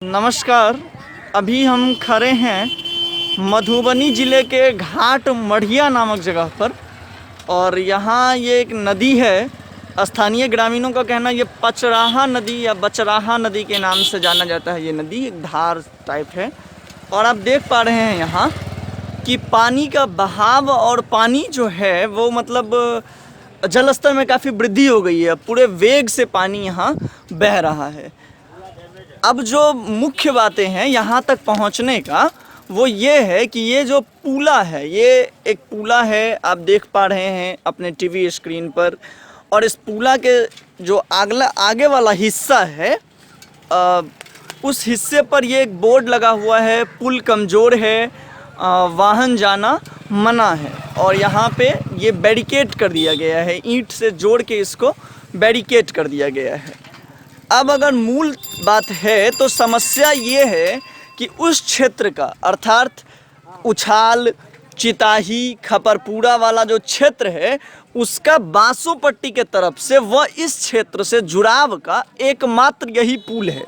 नमस्कार। अभी हम खड़े हैं मधुबनी ज़िले के घाट मढ़िया नामक जगह पर और यहाँ ये एक नदी है। स्थानीय ग्रामीणों का कहना ये पचराहा नदी या बचराहा नदी के नाम से जाना जाता है। ये नदी एक धार टाइप है और आप देख पा रहे हैं यहाँ कि पानी का बहाव और पानी जो है वो मतलब जल स्तर में काफ़ी वृद्धि हो गई है। पूरे वेग से पानी यहाँ बह रहा है। अब जो मुख्य बातें हैं यहाँ तक पहुँचने का वो ये है कि ये जो पुला है, ये एक पुला है, आप देख पा रहे हैं अपने टीवी स्क्रीन पर। और इस पुला के जो आगे वाला हिस्सा है उस हिस्से पर ये एक बोर्ड लगा हुआ है, पुल कमज़ोर है, वाहन जाना मना है। और यहाँ पे ये बैरिकेड कर दिया गया है, ईंट से जोड़ के इसको बैरिकेड कर दिया गया है। अब अगर मूल बात है तो समस्या ये है कि उस क्षेत्र का अर्थात उछाल, चिताही, खपरपुरा वाला जो क्षेत्र है उसका बासोपट्टी के तरफ से वह इस क्षेत्र से जुड़ाव का एकमात्र यही पुल है।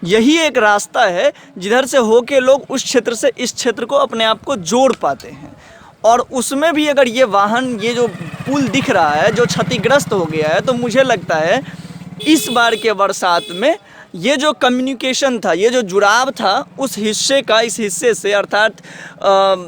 यही एक रास्ता है जिधर से होके लोग उस क्षेत्र से इस क्षेत्र को अपने आप को जोड़ पाते हैं। और उसमें भी अगर ये वाहन, ये जो पुल दिख रहा है जो क्षतिग्रस्त हो गया है, तो मुझे लगता है इस बार के बरसात में ये जो कम्युनिकेशन था, ये जो जुड़ाव था उस हिस्से का इस हिस्से से अर्थात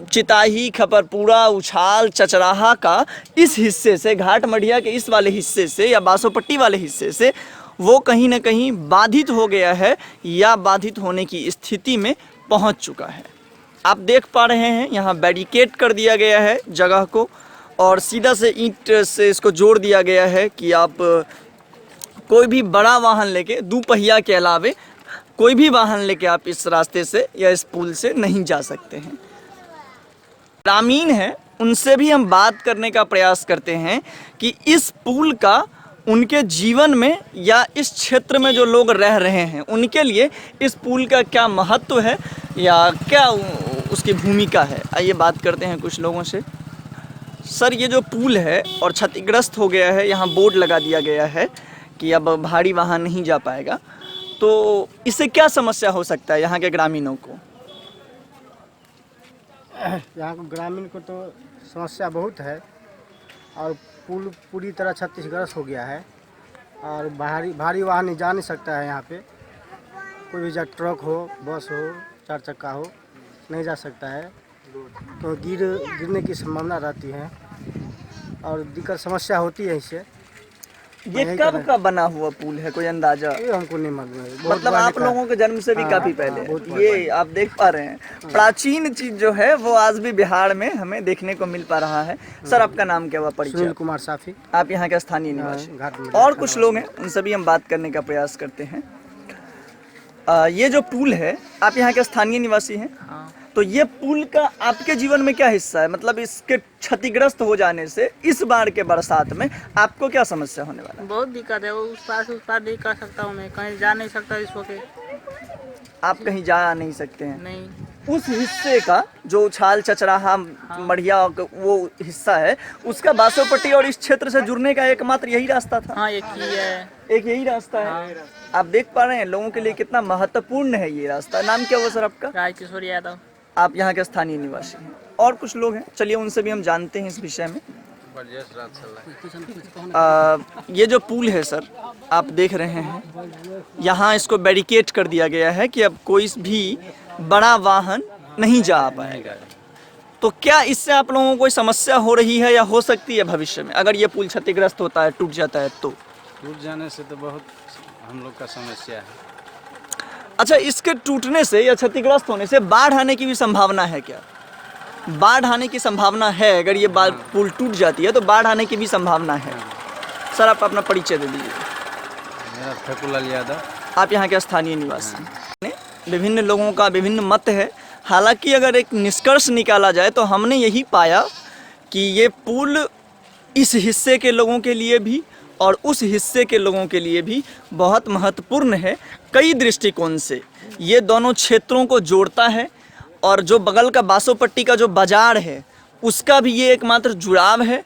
चिताही, खपरपुरा, उछाल, चचराहा का इस हिस्से से, घाट मढ़िया के इस वाले हिस्से से या बासोपट्टी वाले हिस्से से वो कहीं ना कहीं बाधित हो गया है या बाधित होने की स्थिति में पहुंच चुका है। आप देख पा रहे हैं यहाँ बैरिकेड कर दिया गया है जगह को और सीधा से ईंट से इसको जोड़ दिया गया है कि आप कोई भी बड़ा वाहन लेके, दोपहिया के अलावे कोई भी वाहन लेके आप इस रास्ते से या इस पुल से नहीं जा सकते हैं। ग्रामीण हैं उनसे भी हम बात करने का प्रयास करते हैं कि इस पुल का उनके जीवन में या इस क्षेत्र में जो लोग रह रहे हैं उनके लिए इस पुल का क्या महत्व है या क्या उसकी भूमिका है। आइए बात करते हैं कुछ लोगों से। सर, ये जो पुल है और क्षतिग्रस्त हो गया है, यहाँ बोर्ड लगा दिया गया है कि अब भारी वाहन नहीं जा पाएगा, तो इससे क्या समस्या हो सकता है यहाँ के ग्रामीणों को? यहाँ के ग्रामीण को तो समस्या बहुत है और पुल पूरी तरह क्षतिग्रस्त हो गया है और भारी वाहन जा नहीं सकता है। यहाँ पे कोई भी ट्रक हो, बस हो, 4 चक्का हो, नहीं जा सकता है, तो गिरने की संभावना रहती है और दिक्कत समस्या होती है इससे। ये कब का बना हुआ पुल है, कोई अंदाजा? ये हमको नहीं मालूम है। मतलब आप लोगों के जन्म से भी काफी पहले ये आप देख पा रहे हैं, प्राचीन चीज जो है वो आज भी बिहार में हमें देखने को मिल पा रहा है। सर, आपका नाम क्या हुआ, परिचय? सुनील कुमार साफी। आप यहाँ के स्थानीय निवासी? और कुछ लोग हैं उनसे भी हम बात करने का प्रयास करते हैं। ये जो पुल है, आप यहाँ के स्थानीय निवासी हैं? तो ये पुल का आपके जीवन में क्या हिस्सा है? मतलब इसके क्षतिग्रस्त हो जाने से इस बार के बरसात में आपको क्या समस्या होने वाला है? बहुत दिक्कत है। वो उस पार नहीं कर सकता हूँ, मैं कहीं जा नहीं सकता इस वक्त। आप कहीं जा नहीं सकते हैं? नहीं। उस हिस्से का जो उछाल, चचराहा, मढ़िया वो हिस्सा है उसका बासोपट्टी और इस क्षेत्र से जुड़ने का एकमात्र यही रास्ता था। हाँ, एक ही है, एक यही रास्ता है। आप देख पा रहे हैं लोगों के लिए कितना महत्वपूर्ण है ये रास्ता। नाम क्या हुआ सर आपका? राजकिशोर यादव। आप यहाँ के स्थानीय निवासी हैं। और कुछ लोग हैं, चलिए उनसे भी हम जानते हैं इस विषय में। ये जो पुल है सर, आप देख रहे हैं यहाँ इसको बैरिकेड कर दिया गया है कि अब कोई भी बड़ा वाहन नहीं जा पाएगा। तो क्या इससे आप लोगों को कोई समस्या हो रही है या हो सकती है भविष्य में, अगर ये पुल क्षतिग्रस्त होता है, टूट जाता है तो? टूट जाने से तो बहुत हम लोग का समस्या है। अच्छा, इसके टूटने से या क्षतिग्रस्त होने से बाढ़ आने की भी संभावना है क्या? बाढ़ आने की संभावना है, अगर ये पुल टूट जाती है तो बाढ़ आने की भी संभावना है। सर, आप अपना परिचय दे दीजिए। मेरा फैकुलाल यादव। आप यहाँ के स्थानीय निवासी। विभिन्न लोगों का विभिन्न मत है। हालांकि अगर एक निष्कर्ष निकाला जाए तो हमने यही पाया कि ये पुल इस हिस्से के लोगों के लिए भी और उस हिस्से के लोगों के लिए भी बहुत महत्वपूर्ण है। कई दृष्टिकोण से ये दोनों क्षेत्रों को जोड़ता है और जो बगल का बासोपट्टी का जो बाजार है उसका भी ये एकमात्र जुड़ाव है।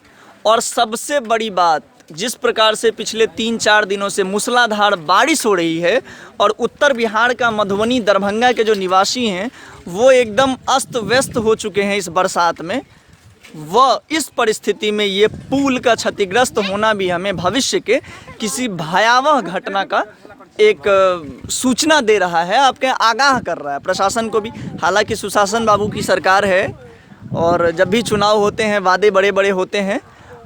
और सबसे बड़ी बात जिस प्रकार से पिछले 3-4 दिनों से मूसलाधार बारिश हो रही है और उत्तर बिहार का मधुबनी दरभंगा के जो निवासी हैं वो एकदम अस्त व्यस्त हो चुके हैं इस बरसात में, वह इस परिस्थिति में ये पुल का क्षतिग्रस्त होना भी हमें भविष्य के किसी भयावह घटना का एक सूचना दे रहा है, आपके आगाह कर रहा है प्रशासन को भी। हालांकि सुशासन बाबू की सरकार है और जब भी चुनाव होते हैं वादे बड़े बड़े होते हैं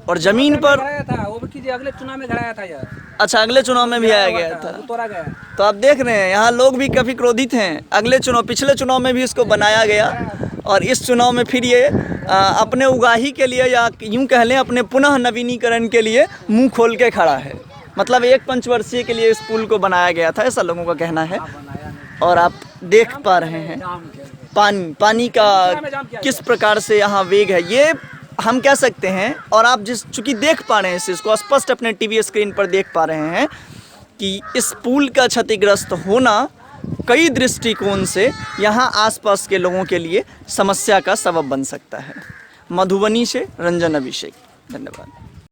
और ज़मीन पर था वो भी अगले चुनाव में घड़ाया था यार। अच्छा, अगले चुनाव में भी आया गया था, तोड़ा गया। तो आप देख रहे हैं यहाँ लोग भी काफ़ी क्रोधित हैं। अगले चुनाव, पिछले चुनाव में भी इसको बनाया गया और इस चुनाव में फिर ये अपने उगाही के लिए या यूँ कह लें अपने पुनः नवीनीकरण के लिए मुंह खोल के खड़ा है। मतलब एक पंचवर्षीय के लिए इस पुल को बनाया गया था, ऐसा लोगों का कहना है। और आप देख पा रहे हैं पानी का किस प्रकार से यहाँ वेग है, ये हम कह सकते हैं। और आप चूँकि देख पा रहे हैं इस चीज़ को स्पष्ट अपने टीवी स्क्रीन पर देख पा रहे हैं कि इस पुल का क्षतिग्रस्त होना कई दृष्टिकोण से यहाँ आसपास के लोगों के लिए समस्या का सबब बन सकता है। मधुबनी से रंजन अभिषेक, धन्यवाद।